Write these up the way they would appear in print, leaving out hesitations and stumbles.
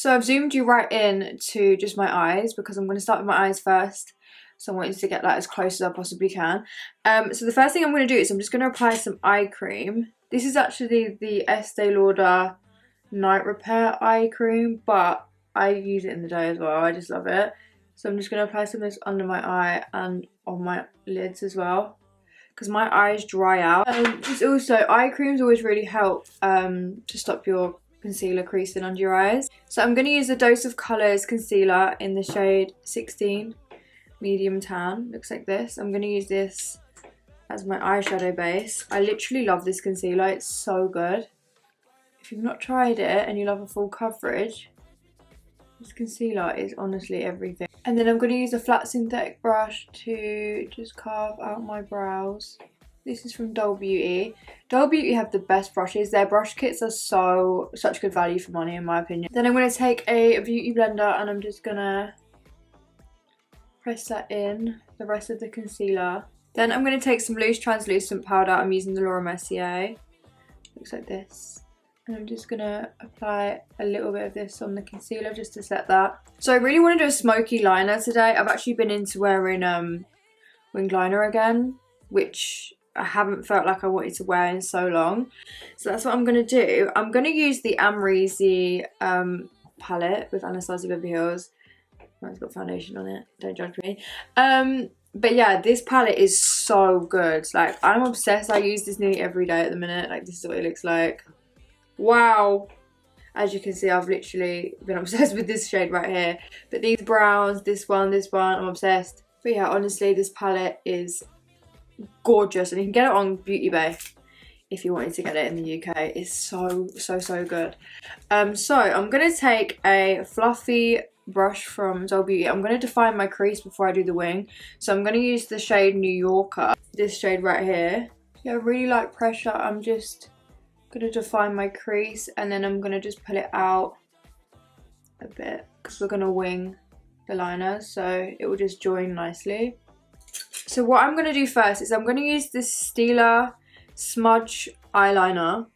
So I've zoomed you right in to just my eyes because I'm going to start with my eyes first. So I want you to get that as close as I possibly can. So the first thing I'm going to do is I'm just going to apply some eye cream. This is actually the Estee Lauder Night Repair eye cream, but I use it in the day as well. I just love it. So I'm just going to apply some of this under my eye and on my lids as well, because my eyes dry out. Just also, eye creams always really help to stop your concealer creasing under your eyes. So I'm going to use a Dose of Colours concealer in the shade 16. Medium tan, looks like this. I'm going to use this as my eyeshadow base. I literally love this concealer, it's so good. If you've not tried it and you love a full coverage, this concealer is honestly everything. And then I'm going to use a flat synthetic brush to just carve out my brows. This is from Doll Beauty. Doll Beauty have the best brushes. Their brush kits are such good value for money in my opinion. Then I'm going to take a beauty blender and I'm just going to press that in, the rest of the concealer. Then I'm going to take some loose translucent powder. I'm using the Mercier. Looks like this. And I'm just going to apply a little bit of this on the concealer just to set that. So I really want to do a smoky liner today. I've actually been into wearing winged liner again, which I haven't felt like I wanted to wear in so long. So that's what I'm going to do. I'm going to use the Amrezy palette with Anastasia Beverly Hills. Mine's got foundation on it, don't judge me. But yeah, this palette is so good. Like, I'm obsessed. I use this nearly every day at the minute. Like, this is what it looks like. Wow. As you can see, I've literally been obsessed with this shade right here. But these browns, this one, I'm obsessed. But yeah, honestly, this palette is gorgeous. And you can get it on Beauty Bay if you wanted to get it in the UK. It's so good. So I'm going to take a fluffy brush from Doll Beauty. I'm going to define my crease before I do the wing. So I'm going to use the shade New Yorker. This shade right here. Yeah, I really like pressure. I'm just going to define my crease and then I'm going to just pull it out a bit because we're going to wing the liner so it will just join nicely. So what I'm going to do first is I'm going to use this Stila smudge eyeliner.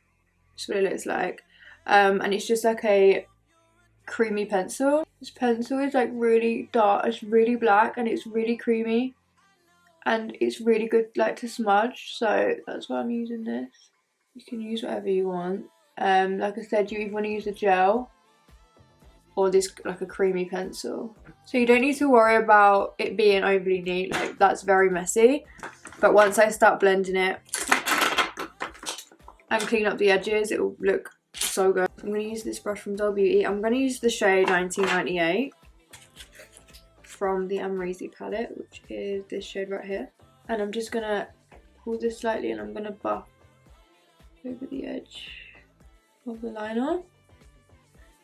That's what it looks like. And it's just like a creamy pencil. This pencil is like really dark, it's really black and it's really creamy and it's really good like to smudge, so that's why I'm using this. You can use whatever you want. Like I said, you either want to use a gel or this like a creamy pencil. So you don't need to worry about it being overly neat, like that's very messy. But once I start blending it and clean up the edges, it will look so good. I'm going to use this brush from Doll Beauty. I'm going to use the shade 1998 from the Amrezy palette, which is this shade right here. And I'm just going to pull this slightly and I'm going to buff over the edge of the liner.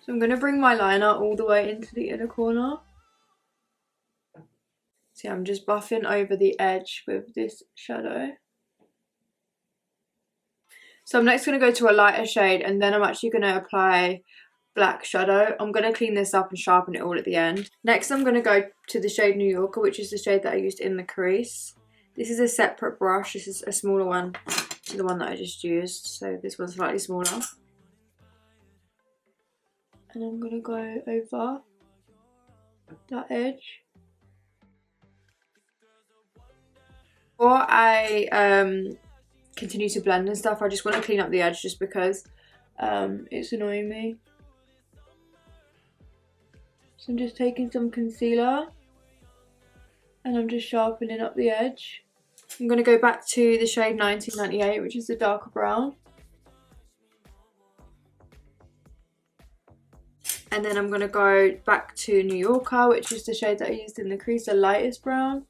So I'm going to bring my liner all the way into the inner corner. See, I'm just buffing over the edge with this shadow. So I'm next going to go to a lighter shade and then I'm actually going to apply black shadow. I'm going to clean this up and sharpen it all at the end. Next I'm going to go to the shade New Yorker, which is the shade that I used in the crease. This is a separate brush. This is a smaller one to the one that I just used. So this one's slightly smaller. And I'm going to go over that edge. Before I continue to blend and stuff, I just want to clean up the edge just because it's annoying me. So I'm just taking some concealer and I'm just sharpening up the edge. I'm going to go back to the shade 1998, which is the darker brown. And then I'm going to go back to New Yorker, which is the shade that I used in the crease, the lightest brown.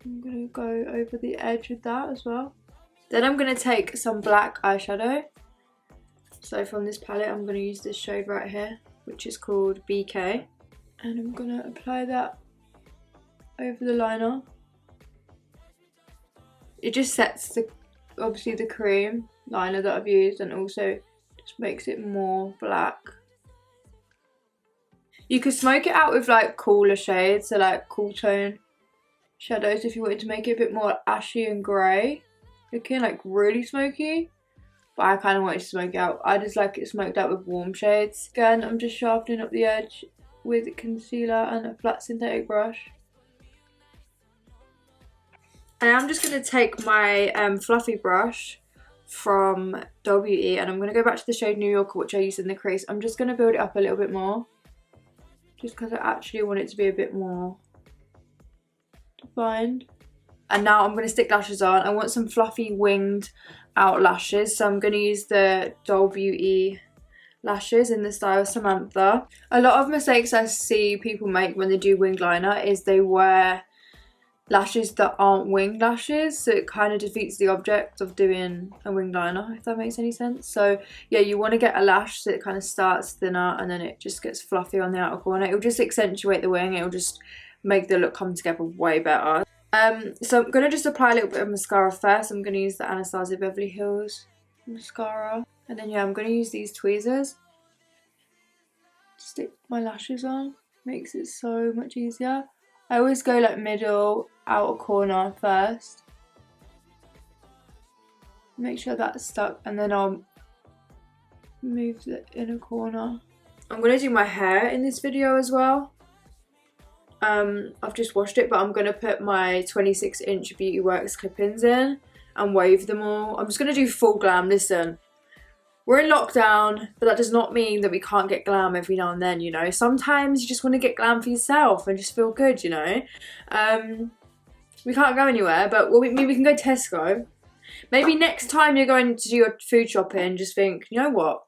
I'm going to go over the edge with that as well. Then I'm going to take some black eyeshadow. So from this palette, I'm going to use this shade right here, which is called BK. And I'm going to apply that over the liner. It just sets the, obviously the cream liner that I've used, and also just makes it more black. You could smoke it out with like cooler shades, so like cool tone shadows if you wanted to make it a bit more ashy and grey looking, like really smoky. but I kind of wanted to smoke it out. I just like it smoked out with warm shades. Again, I'm just sharpening up the edge with concealer and a flat synthetic brush. And I'm just going to take my fluffy brush from WE, and I'm going to go back to the shade New Yorker, which I used in the crease. I'm just going to build it up a little bit more, just because I actually want it to be a bit more defined. And now I'm going to stick lashes on. I want some fluffy winged out lashes, so I'm going to use the WE lashes in the style Samantha. A lot of mistakes I see people make when they do winged liner is they wear lashes that aren't winged lashes, so it kind of defeats the object of doing a winged liner, if that makes any sense. So yeah, you want to get a lash that kind of starts thinner and then it just gets fluffy on the outer corner. It'll just accentuate the wing, it'll just make the look come together way better. So I'm going to just apply a little bit of mascara first. I'm going to use the Anastasia Beverly Hills mascara, and then yeah, I'm going to use these tweezers to stick my lashes on. Makes it so much easier. I always go like middle, outer corner first. Make sure that's stuck, and then I'll move the inner corner. I'm going to do my hair in this video as well. I've just washed it, but I'm going to put my 26-inch Beauty Works clip-ins in and wave them all. I'm just going to do full glam. Listen, we're in lockdown, but that does not mean that we can't get glam every now and then, you know. Sometimes you just want to get glam for yourself and just feel good, you know. We can't go anywhere, but maybe we can go Tesco. Maybe next time you're going to do your food shopping, just think, you know what?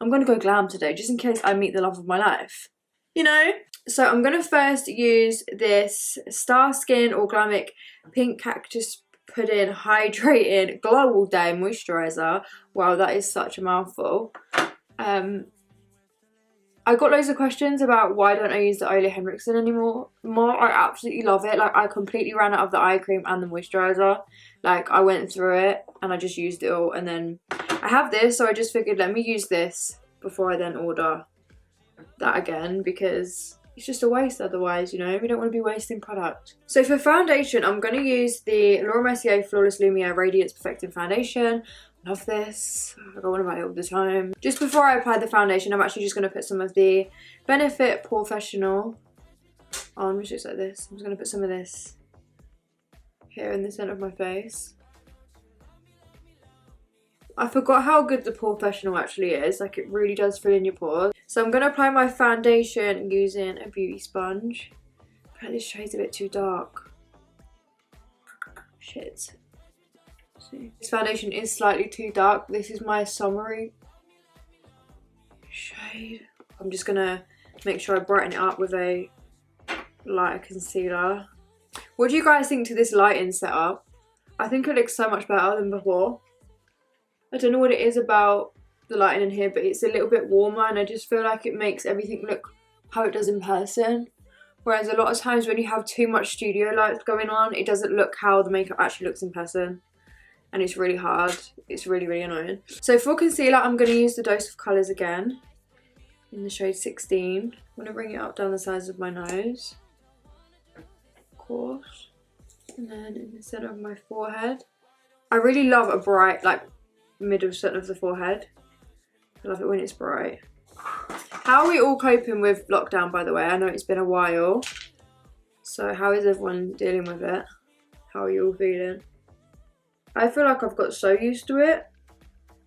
I'm going to go glam today, just in case I meet the love of my life, you know. So I'm going to first use this Star Skin Organic Pink Cactus Pudding Hydrating Glow All Day Moisturiser. Wow, that is such a mouthful. I got loads of questions about why don't I use the Ole Henriksen anymore. I absolutely love it. Like, I completely ran out of the eye cream and the moisturiser. Like, I went through it and I just used it all. And then I have this, so I just figured let me use this before I then order that again, because it's just a waste otherwise, you know. We don't want to be wasting product. So for foundation, I'm going to use the Laura Mercier Flawless Lumiere Radiance Perfecting Foundation. Love this. I go on about it all the time. Just before I apply the foundation, I'm actually just going to put some of the Benefit Porefessional on, which looks like this. I'm just going to put some of this here in the centre of my face. I forgot how good the Porefessional actually is. Like, it really does fill in your pores. So I'm going to apply my foundation using a beauty sponge. But this shade's a bit too dark. Shit. See. This foundation is slightly too dark. This is my summery shade. I'm just going to make sure I brighten it up with a lighter concealer. What do you guys think to this lighting setup? I think it looks so much better than before. I don't know what it is about the lighting in here, but it's a little bit warmer and I just feel like it makes everything look how it does in person. Whereas a lot of times when you have too much studio lights going on, it doesn't look how the makeup actually looks in person. And it's really hard. It's really, really annoying. So for concealer, I'm going to use the Dose of Colours again in the shade 16. I'm going to bring it up down the sides of my nose, of course. And then in the centre of my forehead. I really love a bright, like, middle centre of the forehead. I love it when it's bright. How are we all coping with lockdown, by the way? I know it's been a while. So how is everyone dealing with it? How are you all feeling? I feel like I've got so used to it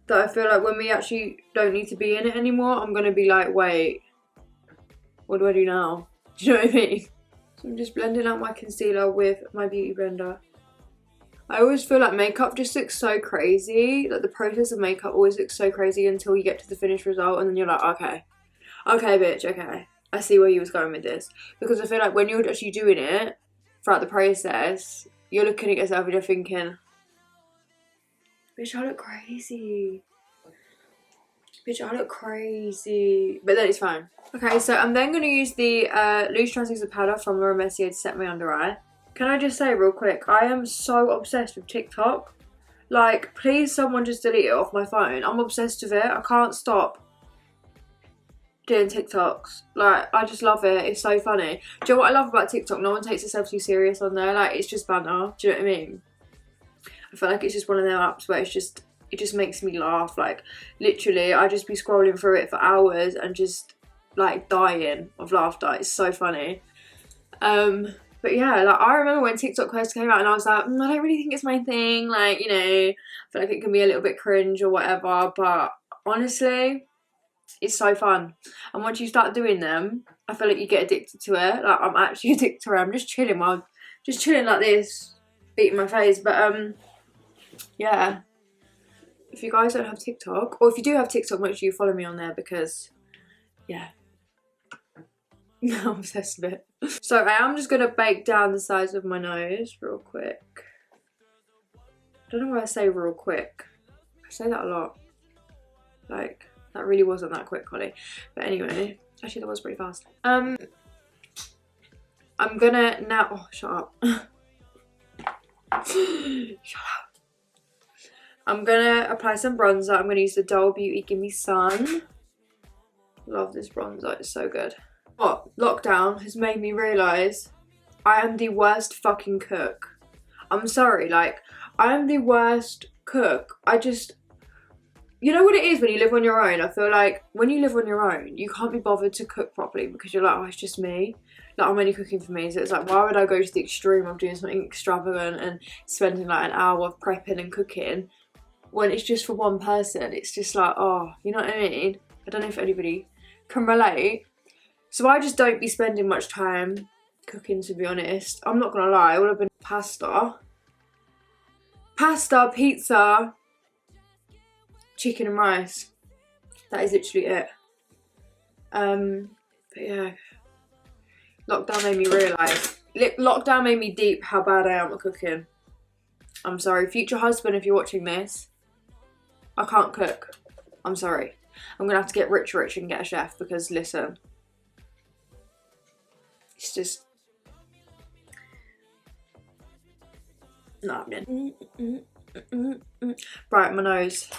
that I feel like when we actually don't need to be in it anymore, I'm going to be like, wait, what do I do now? Do you know what I mean? So I'm just blending out my concealer with my beauty blender. I always feel like makeup just looks so crazy. Like, the process of makeup always looks so crazy until you get to the finished result and then you're like, okay, bitch, okay. I see where you was going with this. Because I feel like when you're actually doing it throughout the process, you're looking at yourself and you're thinking, bitch, I look crazy. Bitch, I look crazy. But then it's fine. Okay, so I'm then going to use the loose translucent powder from Laura Mercier to set my under eye. Can I just say real quick, I am so obsessed with TikTok. Like, please someone just delete it off my phone. I'm obsessed with it. I can't stop doing TikToks. Like, I just love it. It's so funny. Do you know what I love about TikTok? No one takes itself too serious on there. Like, it's just banter. Do you know what I mean? I feel like it's just one of them apps where it's just it just makes me laugh. Like literally I just be scrolling through it for hours and just like dying of laughter. It's so funny. But yeah, like I remember when TikTok first came out and I was like, I don't really think it's my thing, like, you know, I feel like it can be a little bit cringe or whatever, but honestly it's so fun. And once you start doing them, I feel like you get addicted to it. Like I'm actually addicted to it. I'm just chilling like this, beating my face. But yeah, if you guys don't have TikTok, or if you do have TikTok, make sure you follow me on there, because yeah, I'm obsessed with it. So I am just gonna bake down the sides of my nose real quick. I don't know why I say real quick. I say that a lot. Like, that really wasn't that quick, Holly. But anyway, actually that was pretty fast. I'm gonna now, oh, shut up. Shut up. I'm gonna apply some bronzer. I'm gonna use the Dull Beauty Gimme Sun. Love this bronzer, it's so good. What? Lockdown has made me realise I am the worst fucking cook. I'm sorry, like, I am the worst cook. You know what it is when you live on your own? I feel like when you live on your own, you can't be bothered to cook properly because you're like, oh, it's just me. Like, I'm only cooking for me. So it's like, why would I go to the extreme of doing something extravagant and spending like an hour prepping and cooking when it's just for one person? It's just like, oh, you know what I mean? I don't know if anybody can relate. So I just don't be spending much time cooking, to be honest. I'm not gonna lie, it would have been pasta, pizza, chicken and rice. That is literally it. But yeah, lockdown made me realise. Lockdown made me deep how bad I am at cooking. I'm sorry, future husband, if you're watching this, I can't cook. I'm sorry. I'm gonna have to get rich and get a chef, because listen, it's just not happening. Right, my nose.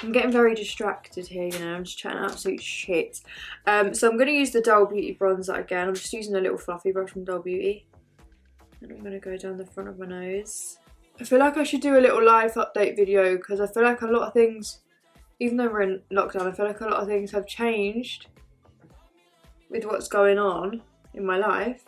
I'm getting very distracted here, you know, I'm just chatting absolute shit. So I'm going to use the Dull Beauty bronzer again. I'm just using a little fluffy brush from Dull Beauty. And I'm going to go down the front of my nose. I feel like I should do a little life update video, because I feel like a lot of things, even though we're in lockdown, I feel like a lot of things have changed with what's going on in my life.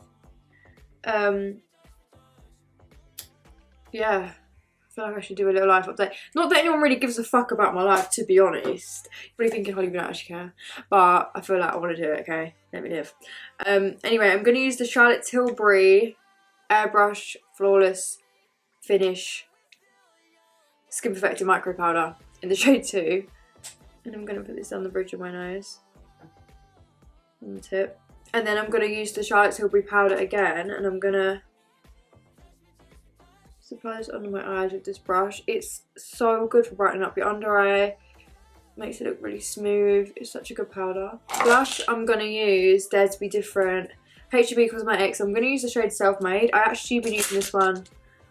Yeah. I feel like I should do a little life update. Not that anyone really gives a fuck about my life, to be honest. You're probably thinking, Holly, you don't actually care. But I feel like I want to do it, okay? Let me live. Anyway, I'm going to use the Charlotte Tilbury Airbrush Flawless Finish Skin Perfector Micro Powder in the shade 2. And I'm going to put this on the bridge of my nose. On the tip. And then I'm going to use the Charlotte Tilbury powder again. And I'm going to apply this under my eyes with this brush. It's so good for brightening up your under eye. Makes it look really smooth. It's such a good powder. Blush, I'm going to use Dare to Be Different HB Cosmetics. I'm going to use the shade Self Made. I actually been using this one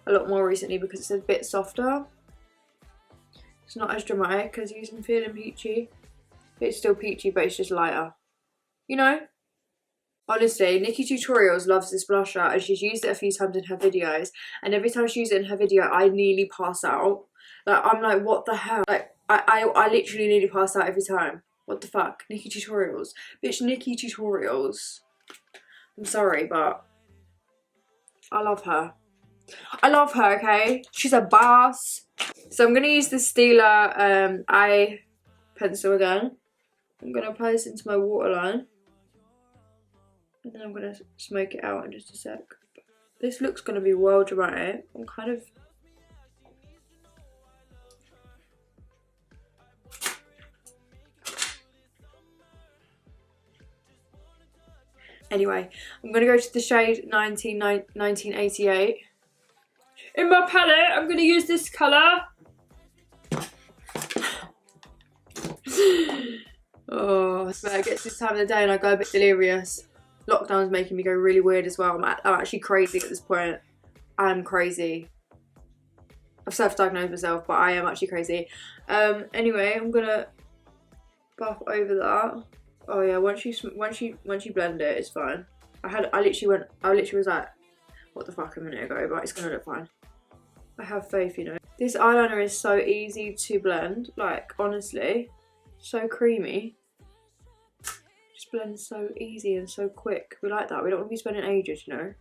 a lot more recently because it's a bit softer. It's not as dramatic as using Feeling Peachy. It's still peachy, but it's just lighter. You know? Honestly, Nikki Tutorials loves this blusher, and she's used it a few times in her videos, and every time she uses it in her video, I nearly pass out. Like, I'm like, what the hell? Like, I literally nearly pass out every time. What the fuck? Nikki Tutorials. Bitch, Nikki Tutorials. I'm sorry, but I love her. I love her, okay? She's a boss. So I'm going to use the Stila eye pencil again. I'm going to apply this into my waterline. And then I'm going to smoke it out in just a sec. This looks going to be well dramatic. I'm kind of... Anyway, I'm going to go to the shade 1988. In my palette, I'm going to use this colour. Oh, but it gets this time of the day and I go a bit delirious. Lockdown's making me go really weird as well. I'm actually crazy at this point. I'm crazy. I've self-diagnosed myself, but I am actually crazy. Anyway, I'm gonna buff over that. Oh yeah, once you blend it, it's fine. I literally was like, what the fuck a minute ago, but it's gonna look fine. I have faith, you know. This eyeliner is so easy to blend, like, honestly. So creamy. Just blends so easy and so quick. We like that. We don't want to be spending ages, you know.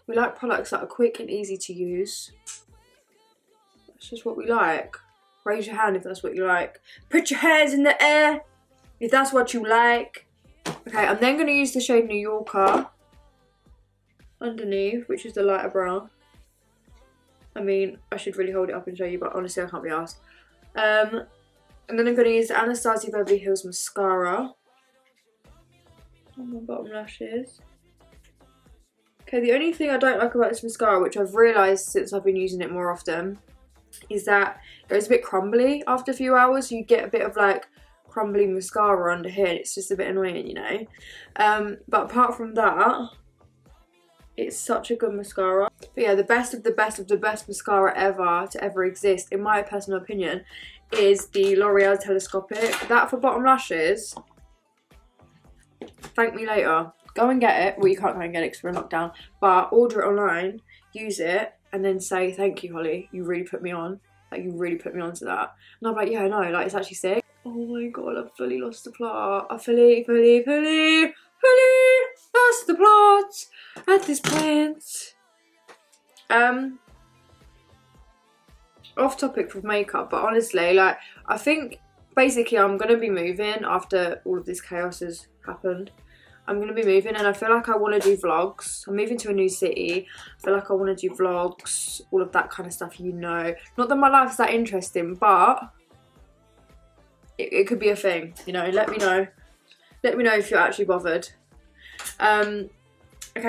We like products that are quick and easy to use. That's just what we like. Raise your hand if that's what you like. Put your hands in the air if that's what you like. Okay, I'm then going to use the shade New Yorker underneath, which is the lighter brown. I mean, I should really hold it up and show you, but honestly, I can't be arsed. And then I'm going to use the Anastasia Beverly Hills Mascara on my bottom lashes. Okay, the only thing I don't like about this mascara, which I've realised since I've been using it more often, is that it goes a bit crumbly after a few hours. You get a bit of like crumbly mascara under here, and it's just a bit annoying, you know. But apart from that, it's such a good mascara. But yeah, the best of the best of the best mascara ever to ever exist, in my personal opinion, is the L'Oreal Telescopic. That for bottom lashes, thank me later. Go and get it. Well, you can't go and get it because we're in lockdown, but order it online, use it, and then say, thank you, Holly, you really put me on. Like, you really put me onto that. And I'm like, yeah, I know, like, it's actually sick. Oh my god, I've fully lost the plot. I fully lost the plot at this point. Off topic for makeup, but honestly, like, I think basically I'm gonna be moving after all of this chaos has happened. I'm gonna be moving, and I feel like I want to do vlogs. I'm moving to a new city. I feel like I want to do vlogs, all of that kind of stuff, you know. Not that my life's that interesting, but it could be a thing, you know. Let me know. Let me know if you're actually bothered. Okay,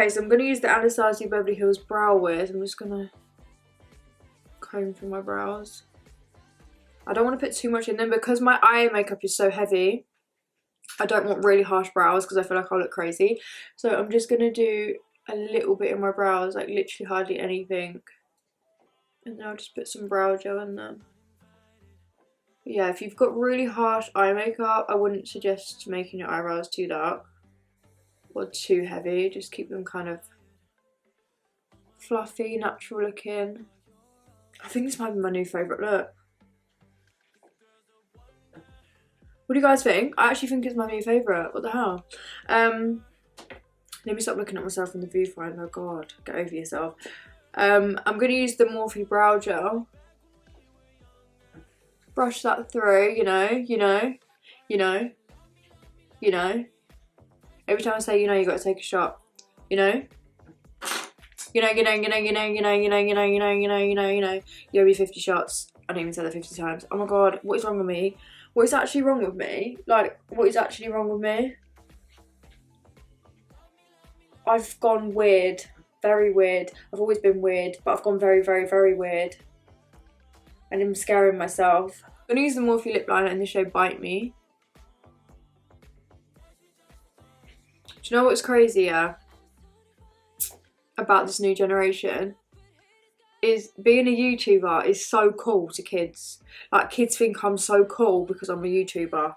so I'm gonna use the Anastasia Beverly Hills Brow Wiz. I'm just gonna comb through my brows. I don't want to put too much in them because my eye makeup is so heavy. I don't want really harsh brows because I feel like I'll look crazy. So I'm just going to do a little bit in my brows, like literally hardly anything. And then I'll just put some brow gel in them. But yeah, if you've got really harsh eye makeup, I wouldn't suggest making your eyebrows too dark or too heavy. Just keep them kind of fluffy, natural looking. I think this might be my new favourite look. What do you guys think? I actually think it's my new favourite. What the hell? Let me stop looking at myself in the viewfinder. Oh god, get over yourself. I'm going to use the Morphe brow gel. Brush that through, you know. Every time I say you know, you got to take a shot. You know. You owe me 50 shots. I didn't even say that 50 times. Oh my god, what is wrong with me? What is actually wrong with me? Like, what is actually wrong with me? I've gone weird. Very weird. I've always been weird, but I've gone very, very, very weird. And I'm scaring myself. I'm going to use the Morphe lip liner in the shade Bite Me. Do you know what's crazier about this new generation? Is being a YouTuber is so cool to kids. Like, kids think I'm so cool because I'm a YouTuber,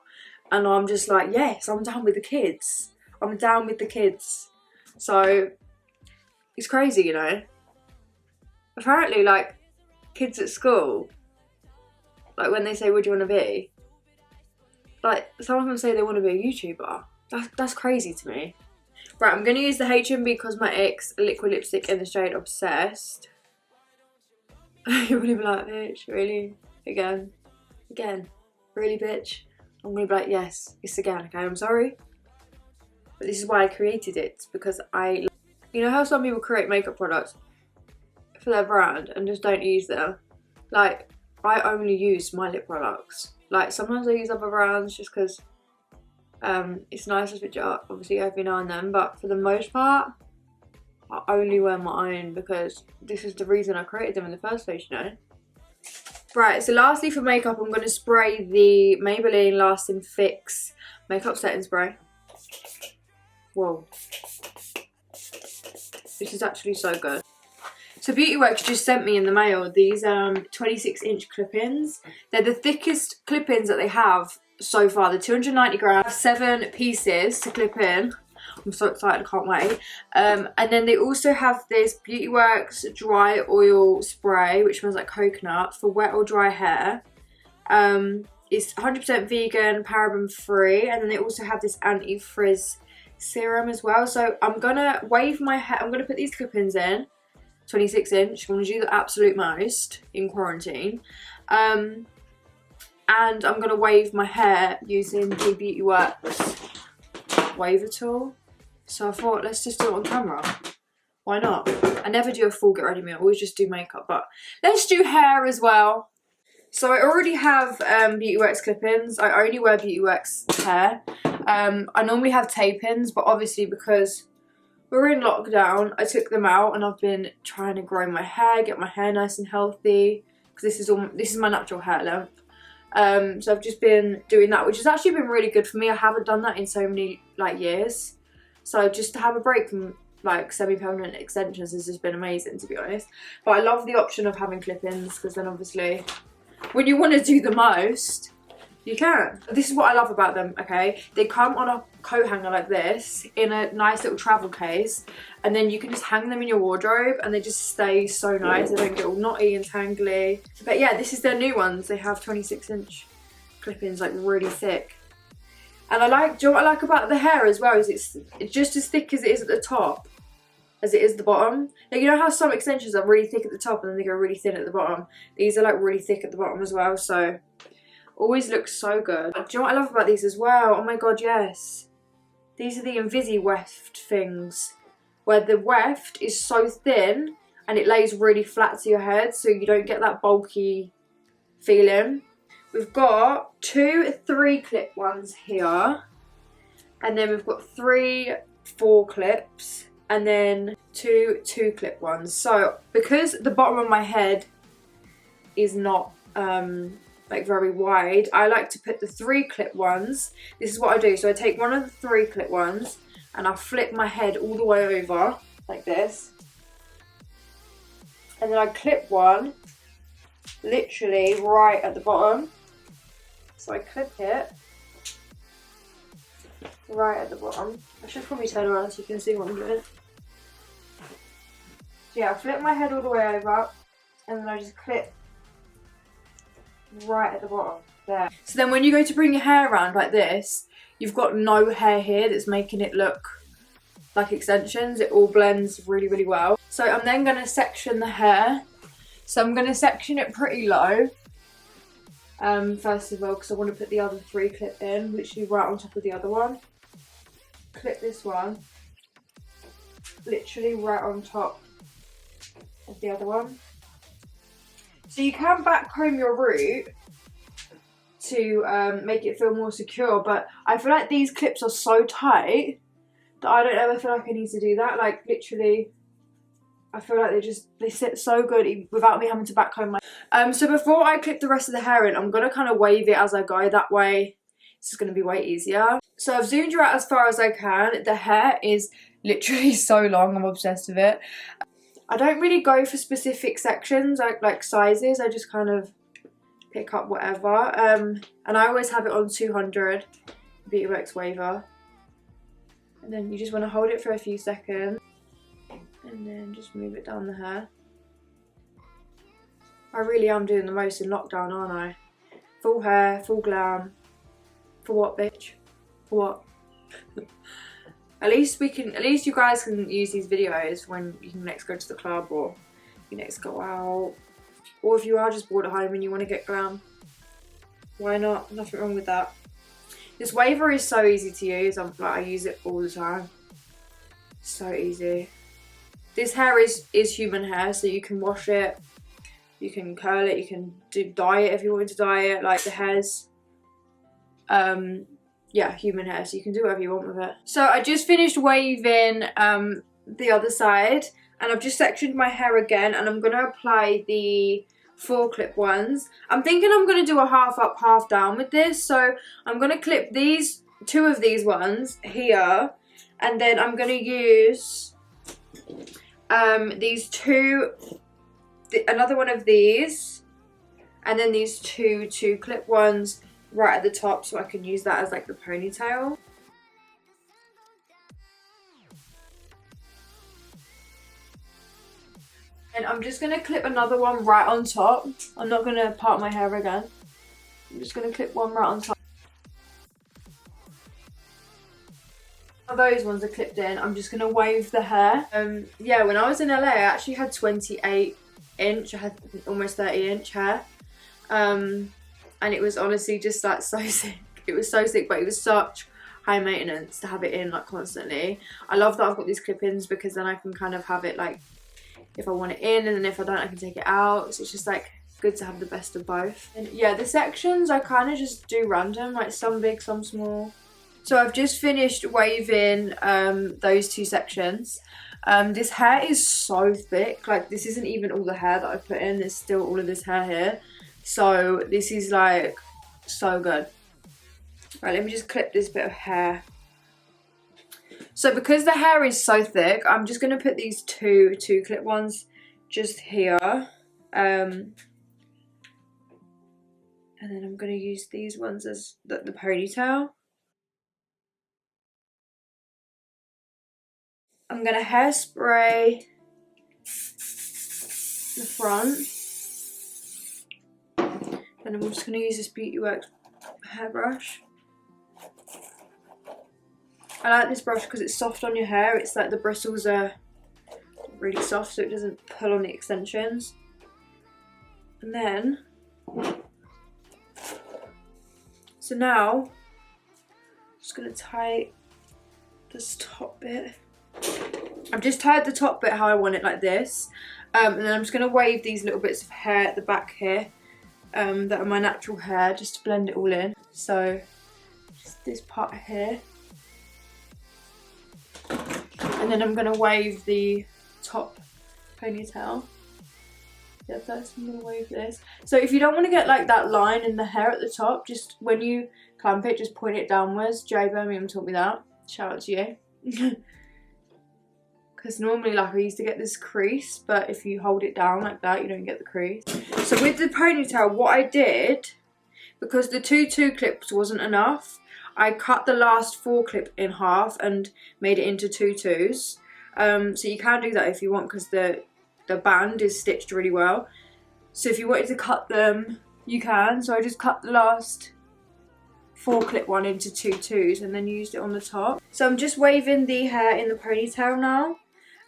and I'm just like, yes, I'm down with the kids. I'm down with the kids. So it's crazy, you know. Apparently, like, kids at school, like when they say, what do you want to be? Like, some of them say they want to be a YouTuber. That's crazy to me. Right, I'm going to use the H&B Cosmetics liquid lipstick in the shade Obsessed. You're gonna be like, bitch, really? Again? Really, bitch? I'm gonna be like, yes, it's again, okay, I'm sorry. But this is why I created it, because you know how some people create makeup products for their brand and just don't use them? Like, I only use my lip products. Like, sometimes I use other brands just because it's nice to switch it up, obviously, every now and then, but for the most part, I only wear my own because this is the reason I created them in the first place, you know. Right, so lastly for makeup, I'm going to spray the Maybelline Lasting Fix makeup setting spray. Whoa. This is actually so good. So Beauty Works just sent me in the mail these 26-inch clip-ins. They're the thickest clip-ins that they have so far. The 290 grams, 7 pieces to clip in. I'm so excited, I can't wait. And then they also have this Beauty Works dry oil spray, which smells like coconut for wet or dry hair. It's 100% vegan, paraben free, and then they also have this anti-frizz serum as well. So I'm gonna wave my hair, I'm gonna put these clip-ins in, 26 inch, I'm gonna do the absolute most in quarantine. And I'm gonna wave my hair using the Beauty Works waver tool. So I thought, let's just do it on camera. Why not? I never do a full get ready meal, I always just do makeup, but let's do hair as well. So I already have Beauty Works clip-ins. I only wear Beauty Works hair. I normally have tape-ins, but obviously because we're in lockdown, I took them out and I've been trying to grow my hair, get my hair nice and healthy, because this is my natural hair length. So I've just been doing that, which has actually been really good for me. I haven't done that in so many years. So just to have a break from semi-permanent extensions has just been amazing, to be honest. But I love the option of having clip-ins, because then obviously when you want to do the most, you can. This is what I love about them, okay? They come on a coat hanger like this in a nice little travel case, and then you can just hang them in your wardrobe and they just stay so nice. They don't get all knotty and tangly. But yeah, this is their new ones. They have 26 inch clip-ins, like really thick. And do you know what I like about the hair as well, is it's just as thick as it is at the top as it is the bottom. Like, you know how some extensions are really thick at the top and then they go really thin at the bottom? These are like really thick at the bottom as well, so always looks so good. Do you know what I love about these as well? Oh my god, yes. These are the Amrezy weft things, where the weft is so thin and it lays really flat to your head, so you don't get that bulky feeling. We've got 2 3-clip ones here, and then we've got 3 4-clips, and then 2 2-clip ones. So because the bottom of my head is not very wide, I like to put the 3-clip ones. This is what I do. So I take one of the 3-clip ones and I flip my head all the way over like this, and then I clip one literally right at the bottom. So I clip it right at the bottom. I should probably turn around so you can see what I'm doing. So yeah, I flip my head all the way over and then I just clip right at the bottom there. So then when you go to bring your hair around like this, you've got no hair here that's making it look like extensions. It all blends really, really well. So I'm then going to section the hair. So I'm going to section it pretty low. First of all, because I want to put the other 3-clip in, literally right on top of the other one. Clip this one, literally right on top of the other one. So you can back comb your root to make it feel more secure, but I feel like these clips are so tight that I don't ever feel like I need to do that. Like, literally, I feel like they sit so good without me having to back comb my... So before I clip the rest of the hair in, I'm going to kind of wave it as I go. That way it's just going to be way easier. So I've zoomed you out as far as I can. The hair is literally so long. I'm obsessed with it. I don't really go for specific sections, like sizes. I just kind of pick up whatever. And I always have it on 200 Beauty Works waver. And then you just want to hold it for a few seconds. And then just move it down the hair. I really am doing the most in lockdown, aren't I? Full hair, full glam. For what, bitch? For what? At least you guys can use these videos when you can next go to the club, or you next go out. Or if you are just bored at home and you want to get glam. Why not? Nothing wrong with that. This waver is so easy to use. I use it all the time. So easy. This hair is human hair, so you can wash it, you can curl it, you can dye it if you want to dye it. Like, the hair's, yeah, human hair, so you can do whatever you want with it. So I just finished waving the other side, and I've just sectioned my hair again, and I'm going to apply the 4-clip ones. I'm thinking I'm going to do a half up, half down with this, so I'm going to clip these 2 of these ones here, and then I'm going to use these 2, another one of these, and then these 2 2-clip ones right at the top, so I can use that as like the ponytail. And I'm just going to clip another one right on top. I'm not going to part my hair again. I'm just going to clip one right on top. Those ones are clipped in. I'm just going to wave the hair. Yeah, when I was in LA, I actually had 28 inch. I had almost 30 inch hair. And it was honestly just like so sick. It was so sick, but it was such high maintenance to have it in like constantly. I love that I've got these clip-ins because then I can kind of have it like if I want it in, and then if I don't I can take it out. So it's just like good to have the best of both. And yeah, the sections I kind of just do random, like some big, some small. So I've just finished waving those two sections. This hair is so thick, like this isn't even all the hair that I put in, there's still all of this hair here. So this is like so good. Right, let me just clip this bit of hair. So because the hair is so thick, I'm just going to put these two clip ones just here. And then I'm going to use these ones as the ponytail. I'm going to hairspray the front. And I'm just going to use this Beauty Works hairbrush. I like this brush because it's soft on your hair. It's like the bristles are really soft so it doesn't pull on the extensions. And then, so now, I'm just going to tie this top bit. I've just tied the top bit how I want it, like this. And then I'm just going to wave these little bits of hair at the back here that are my natural hair, just to blend it all in. So, just this part here. And then I'm going to wave the top ponytail. Yeah, first I'm going to wave this. So if you don't want to get like that line in the hair at the top, just when you clamp it, just point it downwards. Jay Birmingham taught me that. Shout out to you. Because normally like I used to get this crease, but if you hold it down like that, you don't get the crease. So with the ponytail, what I did, because the two clips wasn't enough, I cut the last 4 clip in half and made it into 2 twos. So you can do that if you want because the band is stitched really well. So if you wanted to cut them, you can. So I just cut the last 4 clip one into 2 twos and then used it on the top. So I'm just waving the hair in the ponytail now.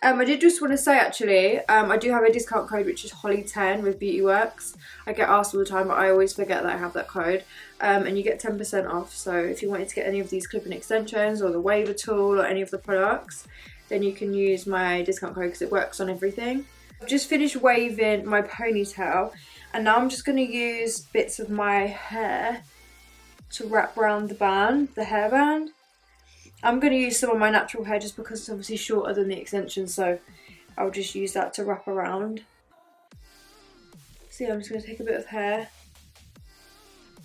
I did just want to say actually, I do have a discount code which is Holly10 with Beauty Works. I get asked all the time but I always forget that I have that code. And you get 10% off, so if you wanted to get any of these clip-in extensions or the waver tool or any of the products, then you can use my discount code because it works on everything. I've just finished waving my ponytail and now I'm just going to use bits of my hair to wrap around the band, the hairband. I'm going to use some of my natural hair just because it's obviously shorter than the extension, so I'll just use that to wrap around. So yeah, I'm just going to take a bit of hair.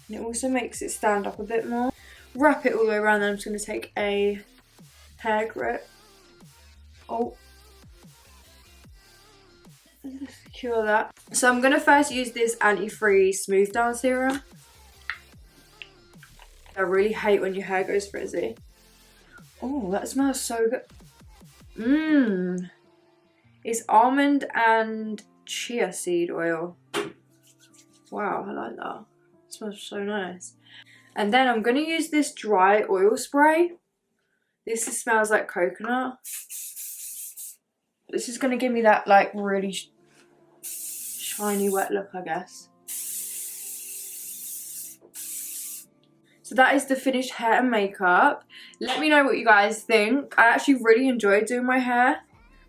And it also makes it stand up a bit more. Wrap it all the way around, then I'm just going to take a hair grip. Oh. Just secure that. So I'm going to first use this anti-freeze smooth down serum. I really hate when your hair goes frizzy. Oh, that smells so good. Mmm. It's almond and chia seed oil. Wow, I like that. It smells so nice. And then I'm going to use this dry oil spray. This smells like coconut. This is going to give me that like really shiny wet look, I guess. So that is the finished hair and makeup. Let me know what you guys think. I actually really enjoyed doing my hair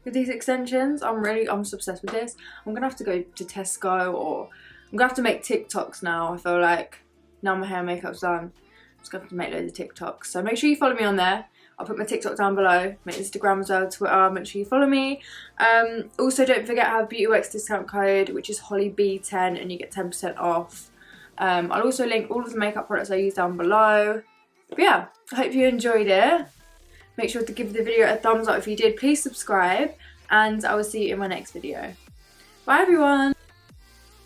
with these extensions. I'm obsessed with this. I'm gonna have to go to Tesco, or I'm gonna have to make TikToks now. I feel like now my hair and makeup's done, I'm just gonna have to make loads of TikToks. So make sure you follow me on there. I'll put my TikTok down below, my Instagram as well, Twitter, make sure you follow me. Also don't forget I have Beauty Works discount code, which is HollyB10, and you get 10% off. I'll also link all of the makeup products I use down below. But yeah, I hope you enjoyed it. Make sure to give the video a thumbs up if you did. Please subscribe, and I will see you in my next video. Bye everyone!